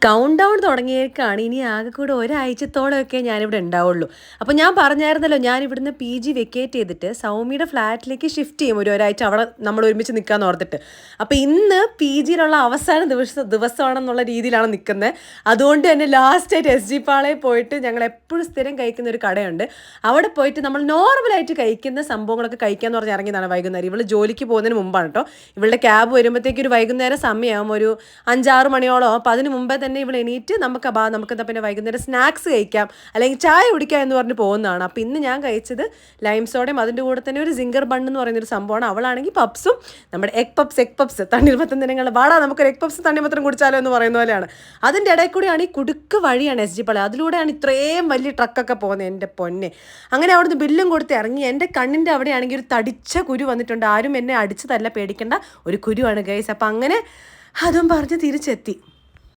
Count down തുടങ്ങിയേക്കാണ്. ഇനി ആകെ കൂടെ ഒരാഴ്ചത്തോളമൊക്കെ ഞാനിവിടെ ഉണ്ടാവുള്ളൂ. അപ്പോൾ ഞാൻ പറഞ്ഞായിരുന്നല്ലോ, ഞാൻ ഇവിടുന്ന് PG വെക്കേറ്റ് ചെയ്തിട്ട് സൗമ്യയുടെ ഫ്ലാറ്റിലേക്ക് ഷിഫ്റ്റ് ചെയ്യും ഒരാഴ്ച അവിടെ നമ്മൾ ഒരുമിച്ച് നിൽക്കാമെന്ന് ഓർത്തിട്ട്. അപ്പോൾ ഇന്ന് PGയിലുള്ള അവസാന ദിവസമാണെന്നുള്ള രീതിയിലാണ് നിൽക്കുന്നത്. അതുകൊണ്ട് തന്നെ ലാസ്റ്റായിട്ട് SG പാളയിൽ പോയിട്ട് ഞങ്ങൾ എപ്പോഴും സ്ഥിരം കഴിക്കുന്ന ഒരു കടയുണ്ട്. അവിടെ പോയിട്ട് നമ്മൾ നോർമലായിട്ട് കഴിക്കുന്ന സംഭവങ്ങളൊക്കെ കഴിക്കാമെന്ന് പറഞ്ഞ് ഇറങ്ങിയതാണ് വൈകുന്നേരം. ഇവൾ ജോലിക്ക് പോകുന്നതിന് മുമ്പാണ് കേട്ടോ. ഇവളുടെ ക്യാബ് വരുമ്പോഴത്തേക്ക് ഒരു വൈകുന്നേരം സമയമാകും, ഒരു 5-6 മണിയോളം. അപ്പോൾ അതിന് മുമ്പേ തന്നെ ഇവൾ എണീറ്റ് നമുക്കെന്താ പിന്നെ വൈകുന്നേരം സ്നാക്സ് കഴിക്കാം അല്ലെങ്കിൽ ചായ കുടിക്കാം എന്ന് പറഞ്ഞ് പോകുന്നതാണ്. അപ്പോൾ ഇന്ന് ഞാൻ കഴിച്ചത് ലൈം സോഡയും അതിൻ്റെ കൂടെ തന്നെ ഒരു സിംഗർ ബൺ എന്ന് പറയുന്നൊരു സംഭവമാണ്. അവളാണെങ്കിൽ പപ്സും നമ്മുടെ എഗ് പപ്സ് തണ്ണീർമത്തൻ ദിനങ്ങൾ വാടാ നമുക്കൊരു എഗ് പപ്സ് തണ്ണിമത്തം കുടിച്ചാലോ എന്ന് പറയുന്ന പോലെയാണ്. അതിൻ്റെ ഇടയിൽ കൂടെയാണ് ഈ കുടുക്ക് വഴിയാണ് SG പാളയം, അതിലൂടെയാണ് ഇത്രയും വലിയ ട്രക്കൊക്കെ പോകുന്നത്. എൻ്റെ പൊന്നെ, അങ്ങനെ അവിടുന്ന് ബില്ലും കൊടുത്ത് ഇറങ്ങി. എൻ്റെ കണ്ണിൻ്റെ അവിടെയാണെങ്കിൽ ഒരു തടിച്ച കുരു വന്നിട്ടുണ്ട്. ആരും എന്നെ അടിച്ചതല്ല, പേടിക്കേണ്ട, ഒരു കുരുവാണ് ഗൈസ്. അപ്പം അങ്ങനെ അതും പറഞ്ഞ് തിരിച്ചെത്തി.